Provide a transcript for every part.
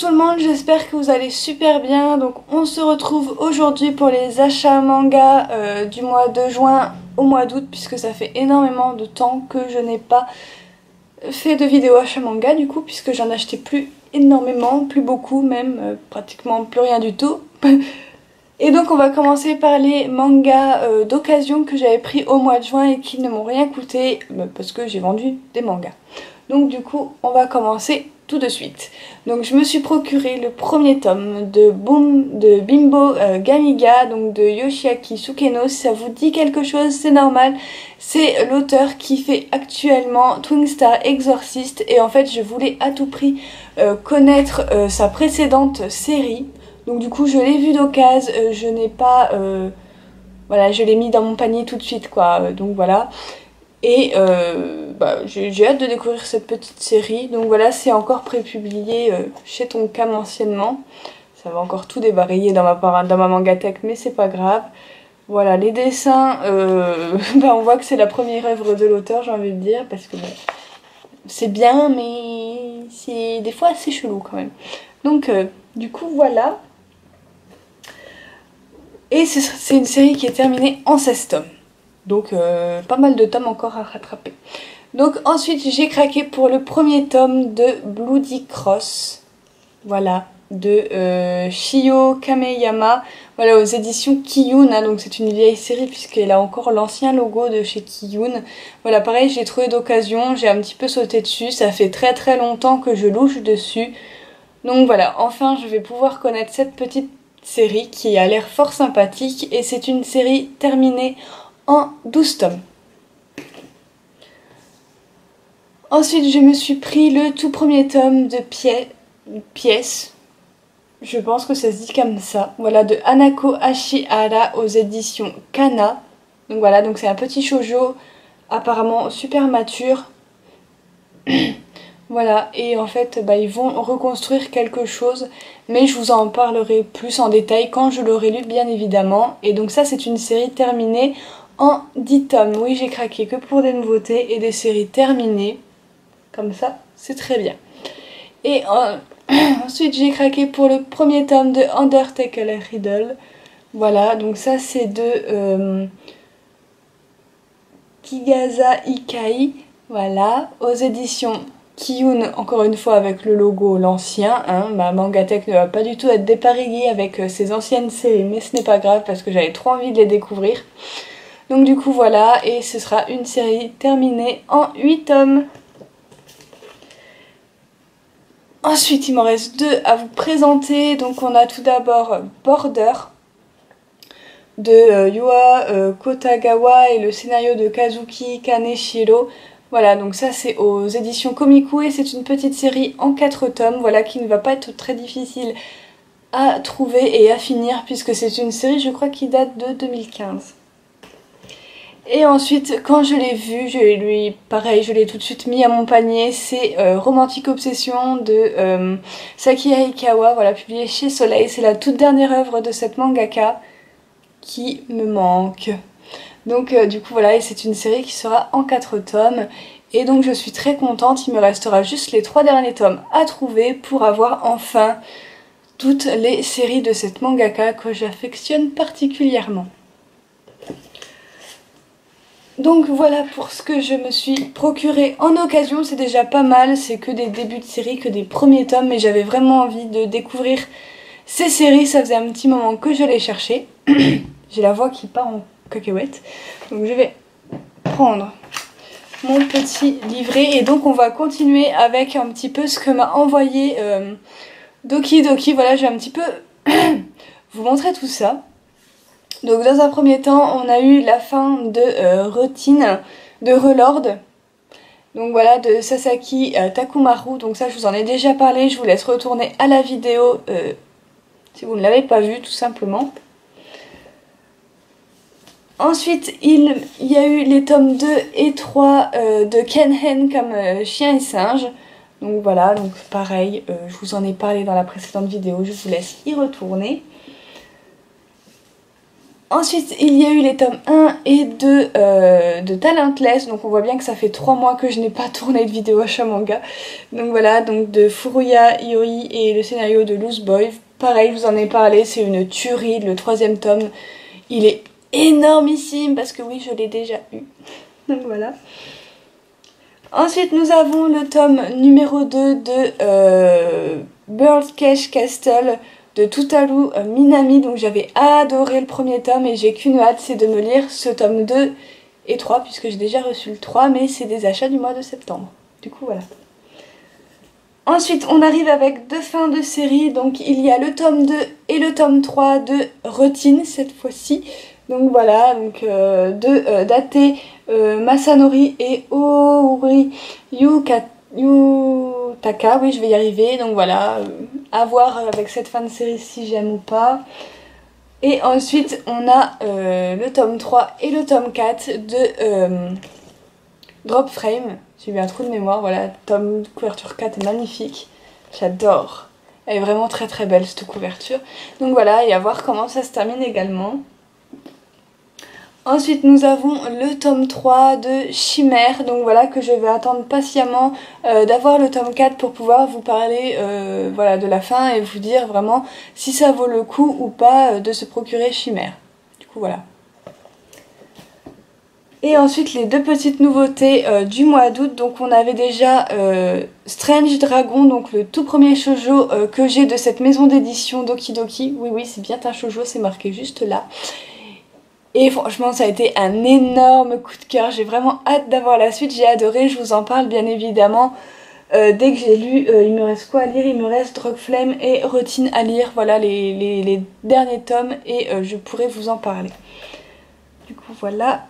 tout le monde, j'espère que vous allez super bien. Donc on se retrouve aujourd'hui pour les achats manga du mois de juin au mois d'août, puisque ça fait énormément de temps que je n'ai pas fait de vidéo achat manga du coup, puisque j'en achetais plus énormément, plus beaucoup même, pratiquement plus rien du tout. Et donc on va commencer par les mangas d'occasion que j'avais pris au mois de juin et qui ne m'ont rien coûté parce que j'ai vendu des mangas. Donc du coup on va commencer tout de suite. Donc je me suis procuré le premier tome de Bimbo Gamiga, donc de Yoshiaki Sukeno. Si ça vous dit quelque chose, c'est normal. C'est l'auteur qui fait actuellement Twin Star Exorcist et en fait je voulais à tout prix connaître sa précédente série. Donc du coup je l'ai vu d'occasion, je n'ai pas... voilà, je l'ai mis dans mon panier tout de suite quoi, donc voilà. Et j'ai hâte de découvrir cette petite série. Donc voilà, c'est encore prépublié chez Tonkam anciennement. Ça va encore tout débarrayer dans ma mangatech, mais c'est pas grave. Voilà, les dessins, on voit que c'est la première œuvre de l'auteur, j'ai envie de dire, parce que c'est bien, mais c'est des fois assez chelou quand même. Donc du coup voilà. Et c'est une série qui est terminée en 16 tomes. Donc pas mal de tomes encore à rattraper. Donc ensuite j'ai craqué pour le premier tome de Bloody Cross. Voilà, de Shio Kameyama. Voilà, aux éditions Kiyun. Hein, donc c'est une vieille série puisqu'elle a encore l'ancien logo de chez Kiyun. Voilà, pareil, j'ai trouvé d'occasion. J'ai un petit peu sauté dessus. Ça fait très très longtemps que je louche dessus. Donc voilà, enfin je vais pouvoir connaître cette petite série qui a l'air fort sympathique. Et c'est une série terminée en 12 tomes. Ensuite, je me suis pris le tout premier tome de Pièces. Je pense que ça se dit comme ça. Voilà, de Hanako Ashihara aux éditions Kana. Donc voilà, donc c'est un petit shoujo apparemment super mature. Voilà, et en fait, ils vont reconstruire quelque chose. Mais je vous en parlerai plus en détail quand je l'aurai lu, bien évidemment. Et donc ça, c'est une série terminée en 10 tomes. Oui, j'ai craqué que pour des nouveautés et des séries terminées. Comme ça, c'est très bien. Et ensuite, j'ai craqué pour le premier tome de Undertale Riddle. Voilà, donc ça, c'est de Kigasa Ikai. Voilà, aux éditions Kiyun, encore une fois avec le logo l'ancien. Hein. Ma mangatech ne va pas du tout être dépareillée avec ces anciennes séries, mais ce n'est pas grave parce que j'avais trop envie de les découvrir. Donc du coup voilà, et ce sera une série terminée en 8 tomes. Ensuite il m'en reste 2 à vous présenter. Donc on a tout d'abord Border de Yua Kotagawa et le scénario de Kazuki Kaneshiro. Voilà, donc ça c'est aux éditions Komiku et c'est une petite série en 4 tomes, voilà, qui ne va pas être très difficile à trouver et à finir puisque c'est une série je crois qui date de 2015. Et ensuite, quand je l'ai vu, pareil, je l'ai tout de suite mis à mon panier. C'est Romantic Obsession de Saki Aikawa, voilà, publié chez Soleil. C'est la toute dernière œuvre de cette mangaka qui me manque. Donc du coup voilà, et c'est une série qui sera en 4 tomes. Et donc je suis très contente, il me restera juste les 3 derniers tomes à trouver pour avoir enfin toutes les séries de cette mangaka que j'affectionne particulièrement. Donc voilà pour ce que je me suis procuré en occasion, c'est déjà pas mal, c'est que des débuts de série, que des premiers tomes, mais j'avais vraiment envie de découvrir ces séries, ça faisait un petit moment que je les cherchais. J'ai la voix qui part en cacahuète, donc je vais prendre mon petit livret et donc on va continuer avec un petit peu ce que m'a envoyé Doki Doki. Voilà, je vais un petit peu vous montrer tout ça. Donc dans un premier temps, on a eu la fin de Routine de Relord. Donc voilà, de Sasaki Takumaru. Donc ça, je vous en ai déjà parlé. Je vous laisse retourner à la vidéo si vous ne l'avez pas vue, tout simplement. Ensuite, il y a eu les tomes 2 et 3 de Kenhen comme chien et singe. Donc voilà, donc pareil, je vous en ai parlé dans la précédente vidéo. Je vous laisse y retourner. Ensuite, il y a eu les tomes 1 et 2 de Talentless. Donc on voit bien que ça fait 3 mois que je n'ai pas tourné de vidéo achat manga. Donc voilà, donc de Furuya Ioi et le scénario de Loose Boy. Pareil, je vous en ai parlé, c'est une tuerie. Le 3e tome, il est énormissime parce que oui, je l'ai déjà eu. Donc voilà. Ensuite, nous avons le tome numéro 2 de Birdcage Castle de Tutaru Minami. Donc j'avais adoré le premier tome et j'ai qu'une hâte, c'est de me lire ce tome 2 et 3 puisque j'ai déjà reçu le 3, mais c'est des achats du mois de septembre. Du coup voilà. Ensuite on arrive avec 2 fins de série, donc il y a le tome 2 et le tome 3 de Routine cette fois-ci. Donc voilà, donc de Date Masanori et Ouri Yutaka, oui je vais y arriver, donc voilà, à voir avec cette fin de série si j'aime ou pas. Et ensuite on a le tome 3 et le tome 4 de Drop Frame, j'ai eu un trou de mémoire, voilà, tome couverture 4 est magnifique, j'adore, elle est vraiment très très belle cette couverture. Donc voilà, et à voir comment ça se termine également. Ensuite nous avons le tome 3 de Chimère, donc voilà que je vais attendre patiemment d'avoir le tome 4 pour pouvoir vous parler voilà, de la fin et vous dire vraiment si ça vaut le coup ou pas de se procurer Chimère. Du coup voilà. Et ensuite les 2 petites nouveautés du mois d'août, donc on avait déjà Strange Dragon, donc le tout premier shoujo que j'ai de cette maison d'édition Doki Doki. Oui oui c'est bien un shoujo, c'est marqué juste là. Et franchement ça a été un énorme coup de cœur, j'ai vraiment hâte d'avoir la suite, j'ai adoré, je vous en parle bien évidemment dès que j'ai lu. Il me reste quoi à lire? Il me reste Drop Flame et Routine à lire, voilà les derniers tomes et je pourrai vous en parler. Du coup voilà.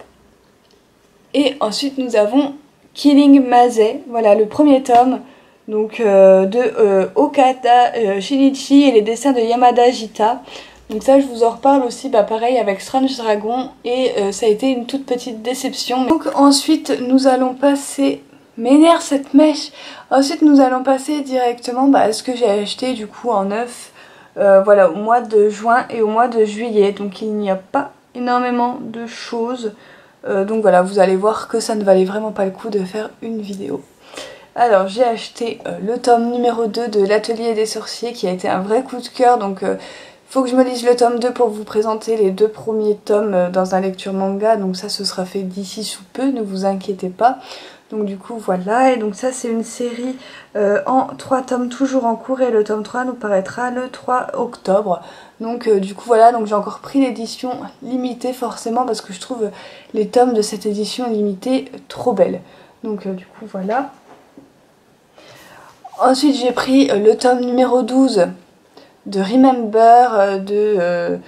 Et ensuite nous avons Killing Maze, voilà le premier tome donc de Okada Shinichi et les dessins de Yamada Jita. Donc ça je vous en reparle aussi, bah pareil avec Strange Dragon et ça a été une toute petite déception. Donc ensuite nous allons passer, m'énerve cette mèche, ensuite nous allons passer directement à ce que j'ai acheté du coup en neuf voilà au mois de juin et au mois de juillet. Donc il n'y a pas énormément de choses, donc voilà vous allez voir que ça ne valait vraiment pas le coup de faire une vidéo. Alors j'ai acheté le tome numéro 2 de l'Atelier des Sorciers qui a été un vrai coup de cœur, donc faut que je me lise le tome 2 pour vous présenter les 2 premiers tomes dans un lecture manga, donc ça ce sera fait d'ici sous peu, ne vous inquiétez pas. Donc du coup voilà, et donc ça c'est une série en 3 tomes toujours en cours et le tome 3 nous paraîtra le 3 octobre. Donc du coup voilà, donc j'ai encore pris l'édition limitée forcément parce que je trouve les tomes de cette édition limitée trop belles. Donc du coup voilà. Ensuite j'ai pris le tome numéro 12 de Remember de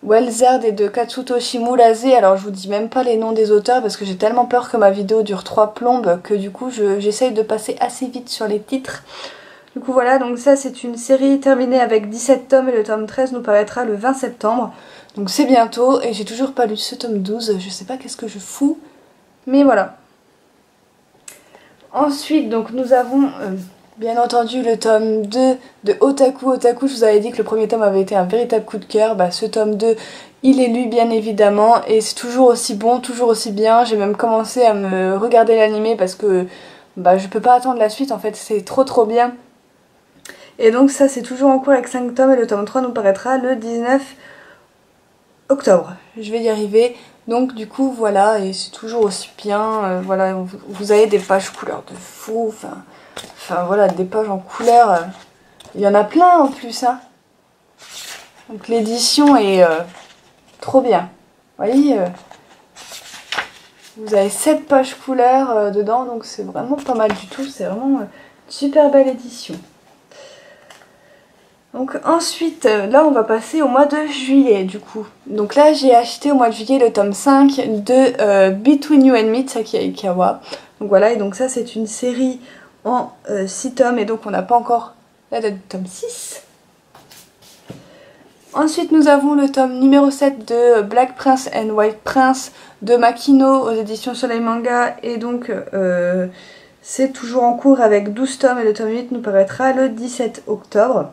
Welzard et de Katsutoshi Murase. Alors je vous dis même pas les noms des auteurs parce que j'ai tellement peur que ma vidéo dure 3 plombes que du coup j'essaye de passer assez vite sur les titres. Du coup voilà, donc ça c'est une série terminée avec 17 tomes et le tome 13 nous paraîtra le 20 septembre. Donc c'est bientôt et j'ai toujours pas lu ce tome 12, je sais pas qu'est-ce que je fous, mais voilà. Ensuite donc nous avons bien entendu le tome 2 de Otaku. Otaku, je vous avais dit que le premier tome avait été un véritable coup de cœur. Bah, ce tome 2, il est lu bien évidemment et c'est toujours aussi bon, toujours aussi bien. J'ai même commencé à me regarder l'animé parce que bah, je peux pas attendre la suite en fait, c'est trop bien. Et donc ça c'est toujours en cours avec 5 tomes et le tome 3 nous paraîtra le 19 octobre. Je vais y arriver. Donc du coup voilà, et c'est toujours aussi bien. Voilà, vous avez des pages couleur de fou, enfin voilà, des pages en couleur, il y en a plein en plus hein. Donc l'édition est trop bien. Vous voyez, vous avez 7 pages couleur dedans, donc c'est vraiment pas mal du tout, c'est vraiment une super belle édition. Donc ensuite, là on va passer au mois de juillet du coup. Donc là j'ai acheté au mois de juillet le tome 5 de Between You and Me de Saki Aikawa. Donc voilà, et donc ça c'est une série en 6 tomes et donc on n'a pas encore la date du tome 6. Ensuite nous avons le tome numéro 7 de Black Prince and White Prince de Makino aux éditions Soleil Manga et donc c'est toujours en cours avec 12 tomes et le tome 8 nous paraîtra le 17 octobre.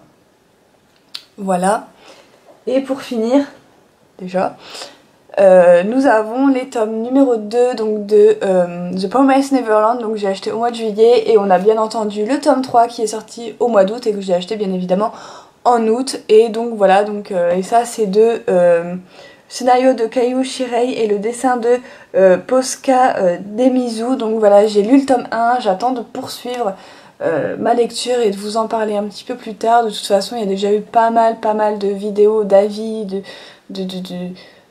Voilà. Et pour finir, déjà, nous avons les tomes numéro 2 donc de The Promised Neverland, donc j'ai acheté au mois de juillet, et on a bien entendu le tome 3 qui est sorti au mois d'août et que j'ai acheté bien évidemment en août. Et donc voilà, donc, et ça c'est de scénario de Kaiju Shirei et le dessin de Posca Demizu. Donc voilà, j'ai lu le tome 1, j'attends de poursuivre ma lecture et de vous en parler un petit peu plus tard. De toute façon, il y a déjà eu pas mal de vidéos, d'avis,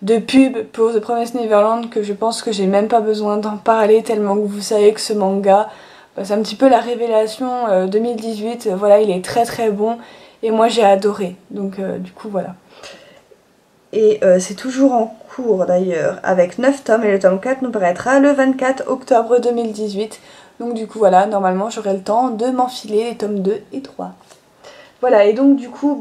de pubs pour The Promised Neverland, que je pense que j'ai même pas besoin d'en parler tellement que vous savez que ce manga, c'est un petit peu la révélation 2018. Voilà, il est très bon et moi j'ai adoré. Donc du coup voilà. Et c'est toujours en cours d'ailleurs avec 9 tomes, et le tome 4 nous paraîtra le 24 octobre 2018. Donc du coup voilà, normalement j'aurai le temps de m'enfiler les tomes 2 et 3. Voilà, et donc du coup,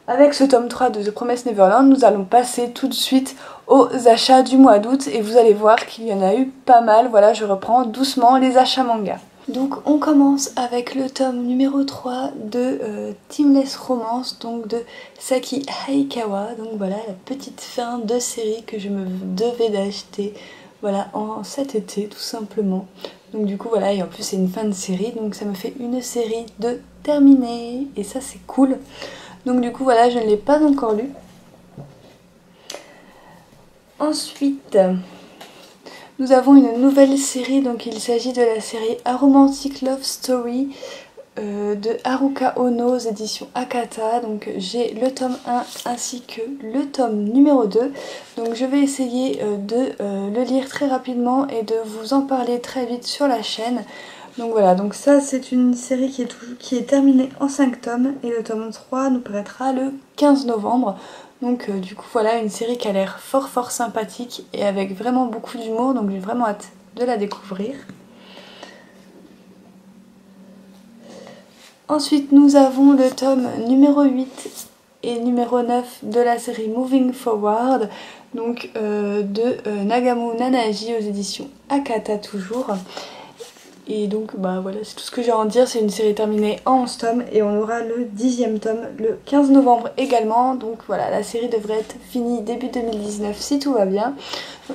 avec ce tome 3 de The Promised Neverland, nous allons passer tout de suite aux achats du mois d'août, et vous allez voir qu'il y en a eu pas mal. Voilà, je reprends doucement les achats manga. Donc on commence avec le tome numéro 3 de Teamless Romance, donc de Saki Haikawa. Donc voilà, la petite fin de série que je me devais d'acheter, voilà, en cet été tout simplement. Donc du coup voilà, et en plus c'est une fin de série, donc ça me fait une série de terminée, et ça c'est cool. Donc du coup voilà, je ne l'ai pas encore lu. Ensuite, nous avons une nouvelle série, donc il s'agit de la série A Romantic Love Story de Haruka Ono aux éditions Akata. Donc j'ai le tome 1 ainsi que le tome numéro 2. Donc je vais essayer de le lire très rapidement et de vous en parler très vite sur la chaîne. Donc voilà, donc ça c'est une série qui est terminée en 5 tomes, et le tome 3 nous paraîtra le 15 novembre. Donc du coup voilà, une série qui a l'air fort sympathique et avec vraiment beaucoup d'humour, donc j'ai vraiment hâte de la découvrir. Ensuite nous avons le tome numéro 8 et numéro 9 de la série Moving Forward, donc de Nagamu Nanaji aux éditions Akata toujours. Et donc voilà, c'est tout ce que j'ai à en dire. C'est une série terminée en 11 tomes, et on aura le 10e tome le 15 novembre également. Donc voilà, la série devrait être finie début 2019 si tout va bien.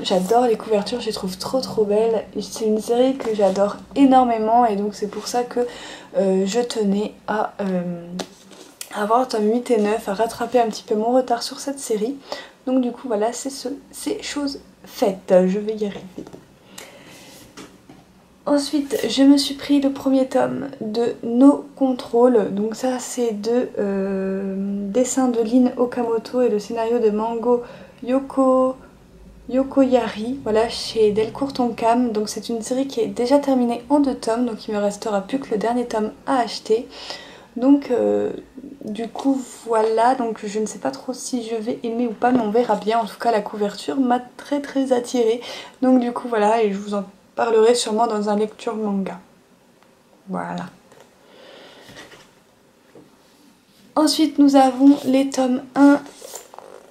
J'adore les couvertures, je les trouve trop belles. C'est une série que j'adore énormément, et donc c'est pour ça que je tenais à avoir le tome 8 et 9, à rattraper un petit peu mon retard sur cette série. Donc du coup voilà, c'est chose faite, je vais y arriver. Ensuite, je me suis pris le premier tome de No Control. Donc ça, c'est de dessin de Lin Okamoto et le scénario de Mango Yokoyari, voilà, chez Delcourt Tonkam. Donc c'est une série qui est déjà terminée en 2 tomes, donc il me restera plus que le dernier tome à acheter. Donc du coup voilà, donc je ne sais pas trop si je vais aimer ou pas, mais on verra bien. En tout cas la couverture m'a très attirée. Donc du coup voilà, et je vous en parlerai sûrement dans un lecture manga. Voilà. Ensuite nous avons les tomes 1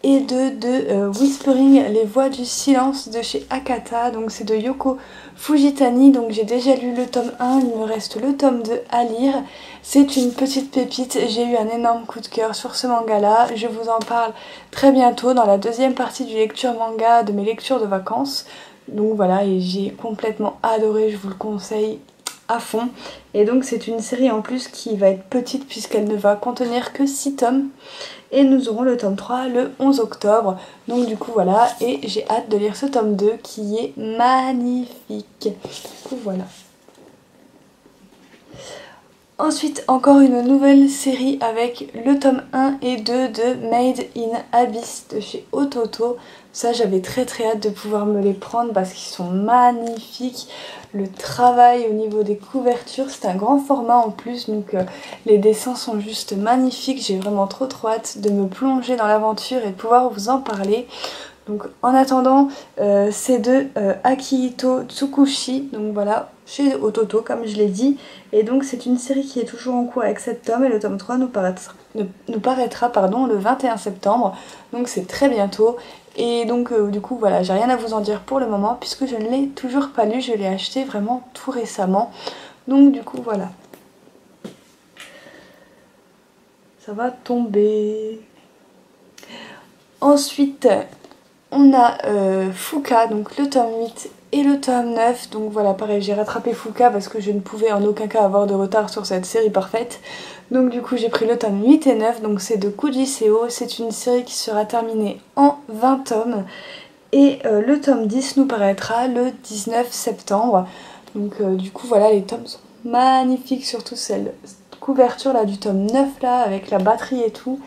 et 2 de Whispering, les voix du silence de chez Akata. Donc c'est de Yoko Fujitani. Donc j'ai déjà lu le tome 1, il me reste le tome 2 à lire. C'est une petite pépite, j'ai eu un énorme coup de cœur sur ce manga là. Je vous en parle très bientôt dans la deuxième partie du lecture manga de mes lectures de vacances. Donc voilà, et j'ai complètement adoré, je vous le conseille à fond. Et donc c'est une série en plus qui va être petite puisqu'elle ne va contenir que 6 tomes. Et nous aurons le tome 3 le 11 octobre. Donc du coup voilà, et j'ai hâte de lire ce tome 2 qui est magnifique. Du coup voilà. Ensuite, encore une nouvelle série avec le tome 1 et 2 de Made in Abyss de chez Ototo. Ça, j'avais très hâte de pouvoir me les prendre parce qu'ils sont magnifiques. Le travail au niveau des couvertures, c'est un grand format en plus, donc les dessins sont juste magnifiques. J'ai vraiment trop hâte de me plonger dans l'aventure et de pouvoir vous en parler. Donc en attendant, c'est de Akihito Tsukushi, donc voilà, chez Ototo comme je l'ai dit. Et donc c'est une série qui est toujours en cours avec 7 tomes, et le tome 3 nous paraîtra le 21 septembre, donc c'est très bientôt. Et donc du coup voilà, j'ai rien à vous en dire pour le moment puisque je ne l'ai toujours pas lu, je l'ai acheté vraiment tout récemment. Donc du coup voilà. Ça va tomber. Ensuite, on a Fuka, donc le tome 8 et le tome 9. Donc voilà, pareil, j'ai rattrapé Fuka parce que je ne pouvais en aucun cas avoir de retard sur cette série parfaite. Donc du coup j'ai pris le tome 8 et 9, donc c'est de Kuji Seo. C'est une série qui sera terminée en 20 tomes. Et le tome 10 nous paraîtra le 19 septembre. Donc du coup voilà, les tomes sont magnifiques, surtout cette couverture là du tome 9 là avec la batterie et tout.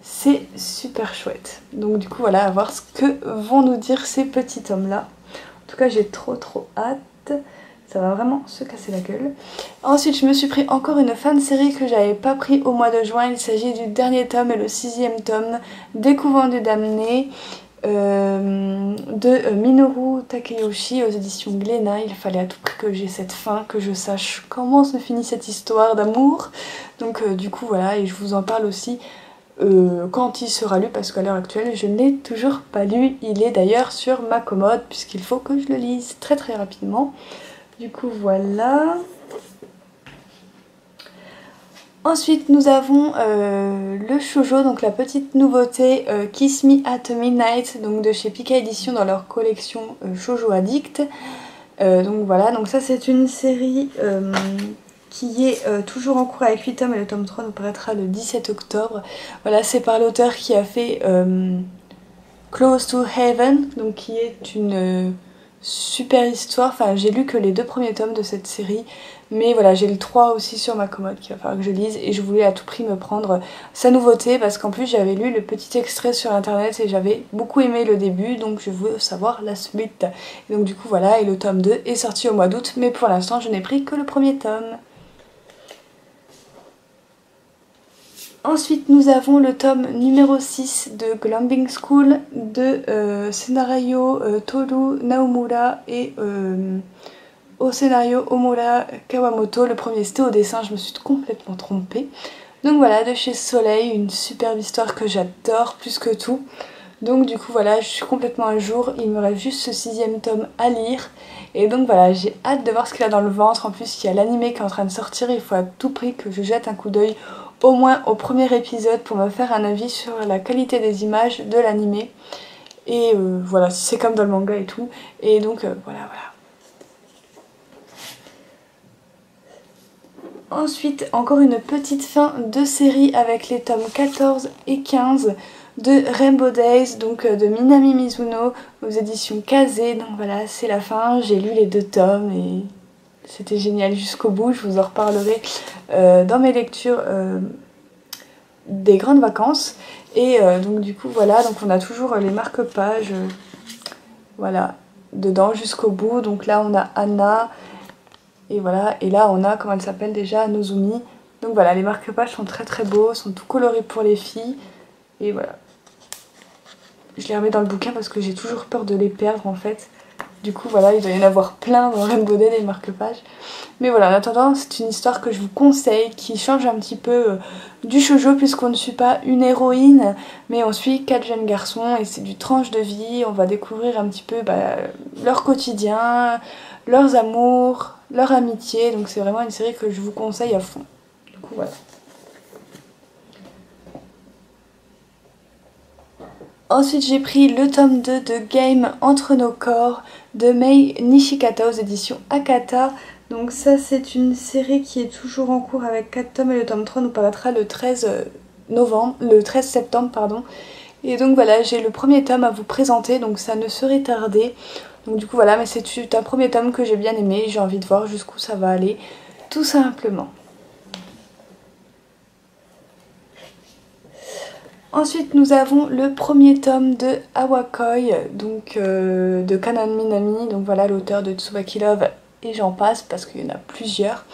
C'est super chouette. Donc du coup voilà, à voir ce que vont nous dire ces petits tomes là. En tout cas j'ai trop hâte. Ça va vraiment se casser la gueule. Ensuite je me suis pris encore une fan série que j'avais pas pris au mois de juin. Il s'agit du dernier tome et le 6e tome des Couvents du Damné de Minoru Takeyoshi aux éditions Glénat. Il fallait à tout prix que j'ai cette fin, que je sache comment se finit cette histoire d'amour. Donc du coup voilà, et je vous en parle aussi quand il sera lu parce qu'à l'heure actuelle je ne l'ai toujours pas lu. Il est d'ailleurs sur ma commode puisqu'il faut que je le lise très rapidement. Du coup voilà. Ensuite nous avons le shoujo, donc la petite nouveauté Kiss Me at Midnight, donc de chez Pika Édition dans leur collection Shoujo Addict. Donc voilà, donc ça c'est une série qui est toujours en cours avec 8 tomes et le tome 3 nous paraîtra le 17 octobre. Voilà, c'est par l'auteur qui a fait Close to Heaven, donc qui est une super histoire. Enfin j'ai lu que les 2 premiers tomes de cette série, mais voilà j'ai le 3 aussi sur ma commode qu'il va falloir que je lise et je voulais à tout prix me prendre sa nouveauté parce qu'en plus j'avais lu le petit extrait sur internet et j'avais beaucoup aimé le début, donc je veux savoir la suite. Et donc du coup voilà, et le tome 2 est sorti au mois d'août, mais pour l'instant je n'ai pris que le premier tome. Ensuite nous avons le tome numéro 6 de Glumbing School de scénario Toru Naomura et au scénario Omura Kawamoto. Le premier c'était au dessin, je me suis complètement trompée. Donc voilà, de chez Soleil, une superbe histoire que j'adore plus que tout. Donc du coup voilà, je suis complètement à jour, il me reste juste ce 6e tome à lire. Et donc voilà, j'ai hâte de voir ce qu'il a dans le ventre. En plus il y a l'animé qui est en train de sortir, il faut à tout prix que je jette un coup d'œil au moins au premier épisode pour me faire un avis sur la qualité des images de l'animé. Et voilà, si c'est comme dans le manga et tout. Et donc voilà. Ensuite, encore une petite fin de série avec les tomes 14 et 15 de Rainbow Days, donc de Minami Mizuno aux éditions Kazé. Donc voilà, c'est la fin, j'ai lu les 2 tomes et c'était génial jusqu'au bout. Je vous en reparlerai dans mes lectures des grandes vacances. Et donc du coup voilà, donc on a toujours les marque-pages voilà, dedans jusqu'au bout. Donc là on a Anna. Et voilà, et là on a, comment elle s'appelle déjà, Nozumi. Donc voilà, les marque-pages sont très beaux, sont tout colorés pour les filles. Et voilà. Je les remets dans le bouquin parce que j'ai toujours peur de les perdre en fait. Du coup voilà, il doit y en avoir plein dans Rainbow Days, les marque-pages. Mais voilà, en attendant, c'est une histoire que je vous conseille, qui change un petit peu du shoujo puisqu'on ne suit pas une héroïne, mais on suit 4 jeunes garçons et c'est du tranche de vie. On va découvrir un petit peu leur quotidien, leurs amours, leur amitié, donc c'est vraiment une série que je vous conseille à fond. Du coup voilà. Ensuite j'ai pris le tome 2 de Game Entre nos corps de Mei Nishikata aux éditions Akata. Donc ça c'est une série qui est toujours en cours avec 4 tomes et le tome 3 nous paraîtra le 13 septembre pardon. Et donc voilà, j'ai le premier tome à vous présenter, donc ça ne serait tardé. Donc du coup voilà, mais c'est un premier tome que j'ai bien aimé, j'ai envie de voir jusqu'où ça va aller, tout simplement. Ensuite nous avons le premier tome de Awakoi, donc de Kanan Minami, donc voilà l'auteur de Tsubaki Love et j'en passe parce qu'il y en a plusieurs.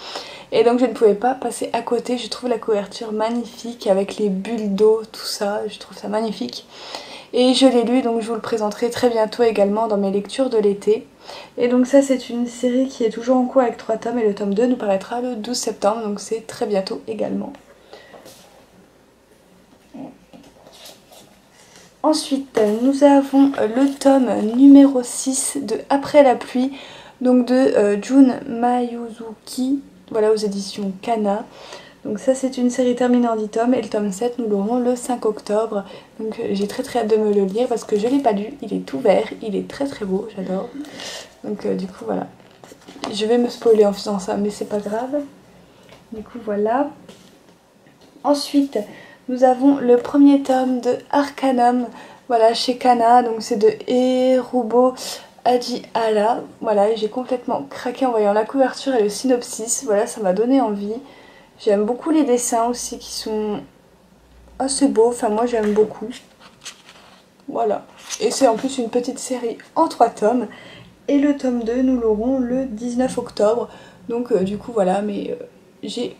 Et donc je ne pouvais pas passer à côté, je trouve la couverture magnifique avec les bulles d'eau, tout ça, je trouve ça magnifique. Et je l'ai lu, donc je vous le présenterai très bientôt également dans mes lectures de l'été. Et donc ça c'est une série qui est toujours en cours avec 3 tomes et le tome 2 nous paraîtra le 12 septembre, donc c'est très bientôt également. Ensuite nous avons le tome numéro 6 de Après la pluie, donc de Jun Mayuzuki, voilà aux éditions Kana. Donc ça c'est une série terminée en 10 tomes et le tome 7 nous l'aurons le 5 octobre. Donc j'ai très hâte de me le lire parce que je l'ai pas lu, il est tout vert, il est très beau, j'adore. Donc du coup voilà. Je vais me spoiler en faisant ça mais c'est pas grave. Du coup voilà. Ensuite nous avons le premier tome de Arcanum, voilà chez Kana, donc c'est de Erubo Adjiala. Voilà, j'ai complètement craqué en voyant la couverture et le synopsis, voilà ça m'a donné envie. J'aime beaucoup les dessins aussi qui sont assez beaux, enfin moi j'aime beaucoup. Voilà, et c'est en plus une petite série en 3 tomes. Et le tome 2 nous l'aurons le 19 octobre, donc du coup voilà, mais j'ai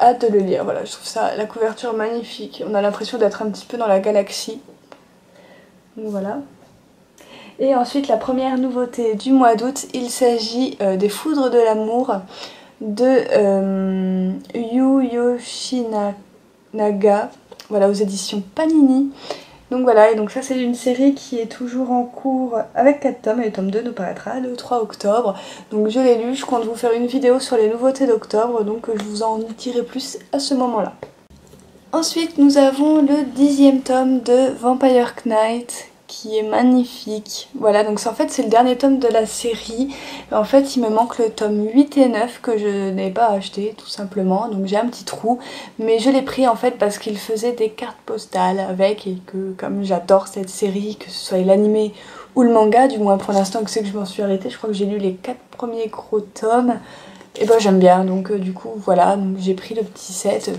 hâte de le lire, voilà, je trouve ça, la couverture magnifique, on a l'impression d'être un petit peu dans la galaxie. Donc voilà. Et ensuite la première nouveauté du mois d'août, il s'agit des Foudres de l'amour de Yu Yoshinaga, voilà, aux éditions Panini. Donc voilà, et donc ça c'est une série qui est toujours en cours avec 4 tomes et le tome 2 nous paraîtra le 3 octobre. Donc je l'ai lu, je compte vous faire une vidéo sur les nouveautés d'octobre, donc je vous en dirai plus à ce moment-là. Ensuite nous avons le 10e tome de Vampire Knight qui est magnifique. Voilà, donc en fait c'est le dernier tome de la série. En fait il me manque le tome 8 et 9 que je n'ai pas acheté tout simplement. Donc j'ai un petit trou, mais je l'ai pris en fait parce qu'il faisait des cartes postales avec, et que comme j'adore cette série, que ce soit l'animé ou le manga, du moins pour l'instant que c'est que je m'en suis arrêtée, je crois que j'ai lu les 4 premiers gros tomes. Et ben j'aime bien, donc du coup voilà, donc j'ai pris le petit set.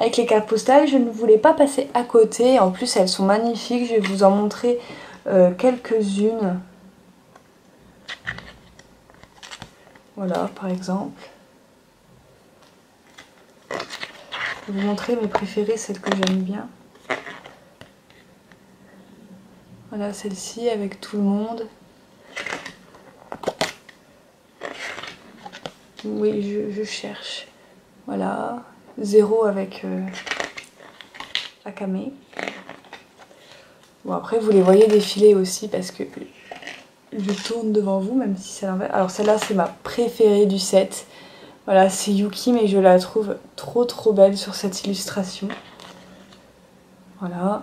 Avec les cartes postales, je ne voulais pas passer à côté. En plus, elles sont magnifiques. Je vais vous en montrer quelques-unes. Voilà, par exemple. Je vais vous montrer mes préférées, celles que j'aime bien. Voilà, celle-ci avec tout le monde. Oui, je cherche. Voilà. Zéro avec Akame. Bon, après vous les voyez défiler aussi parce que je tourne devant vous, même si c'est l'inverse. Alors celle-là c'est ma préférée du set. Voilà, c'est Yuki, mais je la trouve trop belle sur cette illustration. Voilà.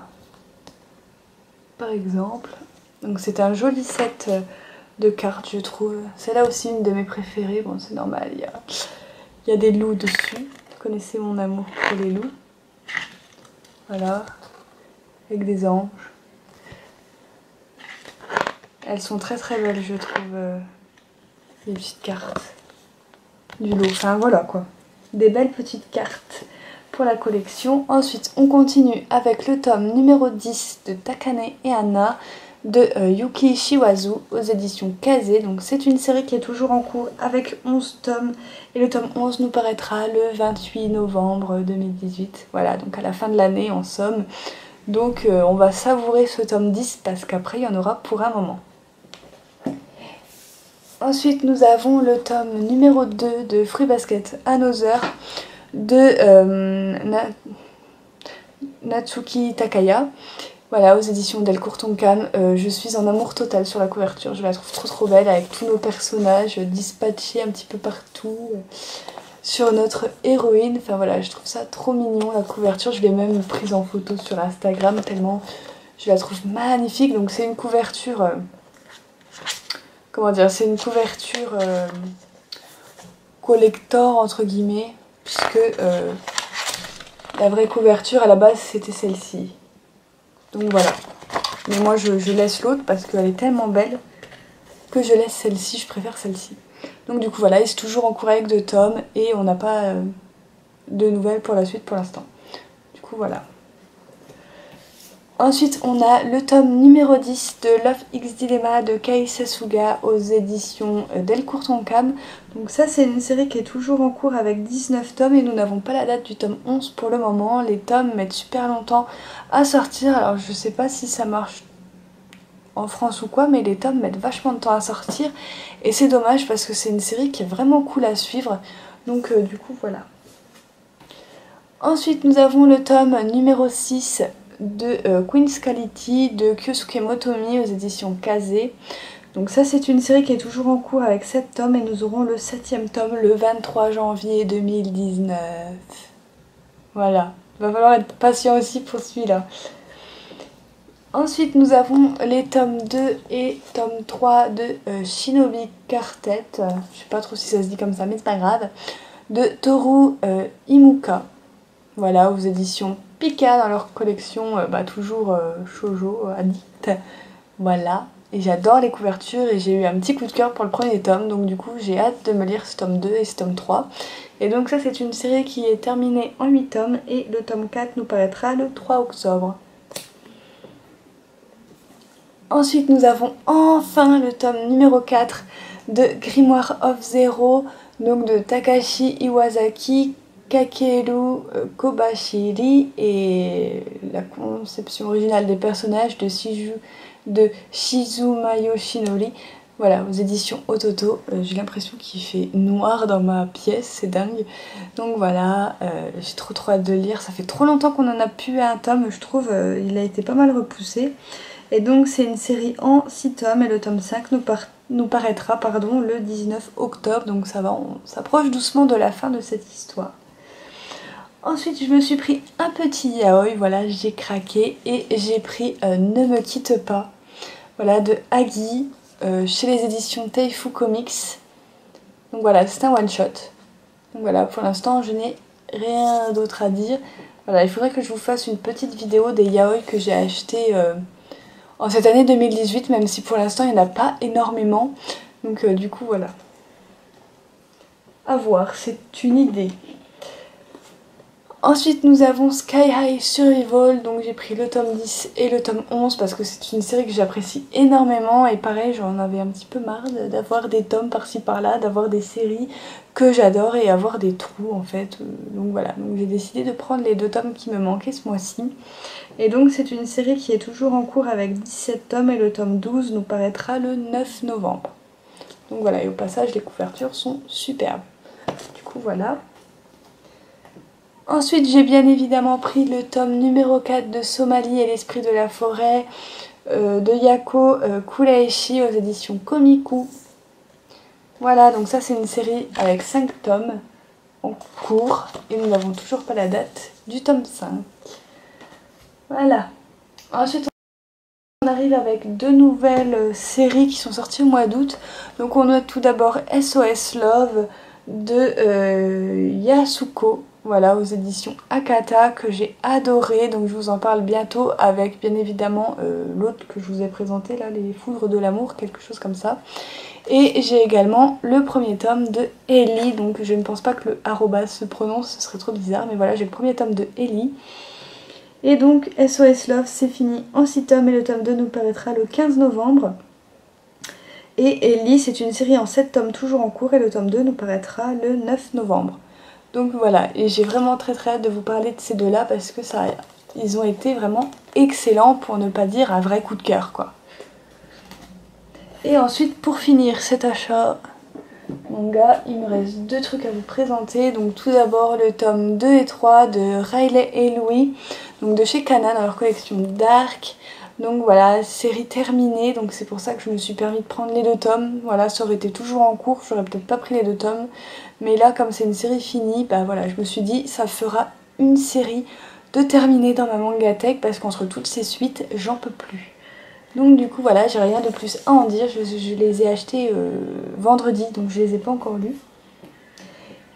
Par exemple. Donc c'est un joli set de cartes, je trouve. C'est là aussi une de mes préférées. Bon, c'est normal, il y a des loups dessus. Vous connaissez mon amour pour les loups. Voilà. Avec des anges. Elles sont très belles, je trouve, les petites cartes du lot. Enfin voilà quoi. Des belles petites cartes pour la collection. Ensuite, on continue avec le tome numéro 10 de Takane et Anna de Yuki Shiwazu aux éditions Kazé. Donc c'est une série qui est toujours en cours avec 11 tomes. Et le tome 11 nous paraîtra le 28 novembre 2018. Voilà, donc à la fin de l'année en somme. Donc on va savourer ce tome 10 parce qu'après il y en aura pour un moment. Ensuite nous avons le tome numéro 2 de Fruit Basket Another de Natsuki Takaya. Voilà, aux éditions Delcourt Tonkam. Je suis en amour total sur la couverture, je la trouve trop belle avec tous nos personnages dispatchés un petit peu partout sur notre héroïne. Enfin voilà, je trouve ça trop mignon la couverture, je l'ai même prise en photo sur Instagram tellement je la trouve magnifique. Donc c'est une couverture, comment dire, c'est une couverture collector entre guillemets, puisque la vraie couverture à la base c'était celle-ci. Donc voilà. Mais moi je laisse l'autre parce qu'elle est tellement belle que je laisse celle-ci, je préfère celle-ci. Donc du coup voilà, il est toujours en cours avec 2 tomes et on n'a pas de nouvelles pour la suite pour l'instant. Du coup voilà. Ensuite on a le tome numéro 10 de Love X Dilemma de Kei Sasuga aux éditions Delcourt Tonkam. Donc ça c'est une série qui est toujours en cours avec 19 tomes et nous n'avons pas la date du tome 11 pour le moment. Les tomes mettent super longtemps à sortir, alors je sais pas si ça marche en France ou quoi, mais les tomes mettent vachement de temps à sortir et c'est dommage parce que c'est une série qui est vraiment cool à suivre. Donc du coup voilà. Ensuite nous avons le tome numéro 6 de Queen's Quality de Kyosuke Motomi aux éditions Kazé. Donc ça c'est une série qui est toujours en cours avec 7 tomes et nous aurons le 7e tome le 23 janvier 2019. Voilà, il va falloir être patient aussi pour celui-là. Ensuite nous avons les tomes 2 et tome 3 de Shinobi Quartet, je sais pas trop si ça se dit comme ça mais c'est pas grave, de Toru Imuka, voilà, aux éditions Pika dans leur collection toujours shoujo addict, voilà, et j'adore les couvertures et j'ai eu un petit coup de cœur pour le premier tome, donc du coup j'ai hâte de me lire ce tome 2 et ce tome 3, et donc ça c'est une série qui est terminée en 8 tomes et le tome 4 nous paraîtra le 3 octobre. Ensuite nous avons enfin le tome numéro 4 de Grimoire of Zero, donc de Takashi Iwasaki, Kakeru Kobashiri, et la conception originale des personnages de Shizuma Yoshinori. Voilà, aux éditions Ototo. J'ai l'impression qu'il fait noir dans ma pièce, c'est dingue. Donc voilà, j'ai trop hâte de le lire. Ça fait trop longtemps qu'on en a plus un tome, je trouve. Il a été pas mal repoussé. Et donc c'est une série en 6 tomes et le tome 5 nous paraîtra le 19 octobre. Donc ça va, on s'approche doucement de la fin de cette histoire. Ensuite je me suis pris un petit yaoi, voilà, j'ai craqué et j'ai pris Ne me quitte pas, voilà, de Agi, chez les éditions Teifu Comics. Donc voilà, c'est un one shot. Donc voilà, pour l'instant je n'ai rien d'autre à dire. Voilà, il faudrait que je vous fasse une petite vidéo des yaoi que j'ai achetés en cette année 2018, même si pour l'instant il n'y en a pas énormément. Donc du coup voilà. À voir, c'est une idée. Ensuite nous avons Sky High Survival, donc j'ai pris le tome 10 et le tome 11 parce que c'est une série que j'apprécie énormément et pareil j'en avais un petit peu marre d'avoir des tomes par-ci par-là, d'avoir des séries que j'adore et avoir des trous en fait. Donc voilà, donc j'ai décidé de prendre les 2 tomes qui me manquaient ce mois-ci. Et donc c'est une série qui est toujours en cours avec 17 tomes et le tome 12 nous paraîtra le 9 novembre. Donc voilà, et au passage les couvertures sont superbes. Du coup voilà. Ensuite j'ai bien évidemment pris le tome numéro 4 de Somalie et l'esprit de la forêt de Yako Kuraeshi aux éditions Komiku. Voilà, donc ça c'est une série avec 5 tomes en cours et nous n'avons toujours pas la date du tome 5. Voilà. Ensuite on arrive avec 2 nouvelles séries qui sont sorties au mois d'août. Donc on a tout d'abord SOS Love de Yasuko. Voilà, aux éditions Akata, que j'ai adoré, donc je vous en parle bientôt avec bien évidemment l'autre que je vous ai présenté là, Les Foudres de l'amour, quelque chose comme ça. Et j'ai également le premier tome de Ellie, donc je ne pense pas que le arrobas se prononce, ce serait trop bizarre, mais voilà, j'ai le premier tome de Ellie. Et donc SOS Love c'est fini en 6 tomes et le tome 2 nous paraîtra le 15 novembre. Et Ellie c'est une série en 7 tomes toujours en cours et le tome 2 nous paraîtra le 9 novembre. Donc voilà, et j'ai vraiment très hâte de vous parler de ces 2 là parce que ils ont été vraiment excellents, pour ne pas dire un vrai coup de cœur quoi. Et ensuite pour finir cet achat manga, il me reste 2 trucs à vous présenter. Donc tout d'abord le tome 2 et 3 de Riley et Louis, donc de chez Kana dans leur collection Dark. Donc voilà, série terminée, donc c'est pour ça que je me suis permis de prendre les 2 tomes. Voilà, ça aurait été toujours en cours, j'aurais peut-être pas pris les 2 tomes. Mais là, comme c'est une série finie, bah voilà, je me suis dit, ça fera une série de terminer dans ma mangatech parce qu'entre toutes ces suites, j'en peux plus. Donc du coup, voilà, j'ai rien de plus à en dire. Je les ai achetés vendredi, donc je les ai pas encore lus.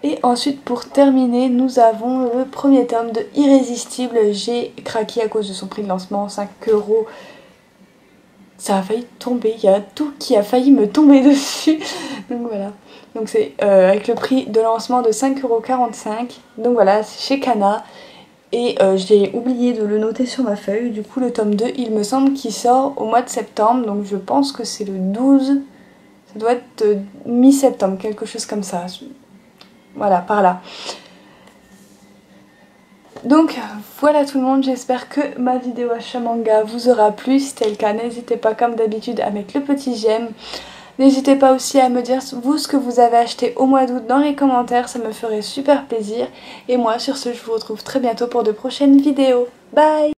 Et ensuite, pour terminer, nous avons le premier tome de Irrésistible. J'ai craqué à cause de son prix de lancement, 5 €. Ça a failli tomber, il y a tout qui a failli me tomber dessus. Donc voilà. Donc c'est avec le prix de lancement de 5,45 €. Donc voilà, c'est chez Kana. Et j'ai oublié de le noter sur ma feuille. Du coup le tome 2 il me semble qu'il sort au mois de septembre. Donc je pense que c'est le 12. Ça doit être mi-septembre, quelque chose comme ça. Voilà, par là. Donc voilà tout le monde, j'espère que ma vidéo achat manga vous aura plu. Si c'est le cas, n'hésitez pas comme d'habitude à mettre le petit j'aime. N'hésitez pas aussi à me dire vous ce que vous avez acheté au mois d'août dans les commentaires, ça me ferait super plaisir. Et moi sur ce je vous retrouve très bientôt pour de prochaines vidéos. Bye!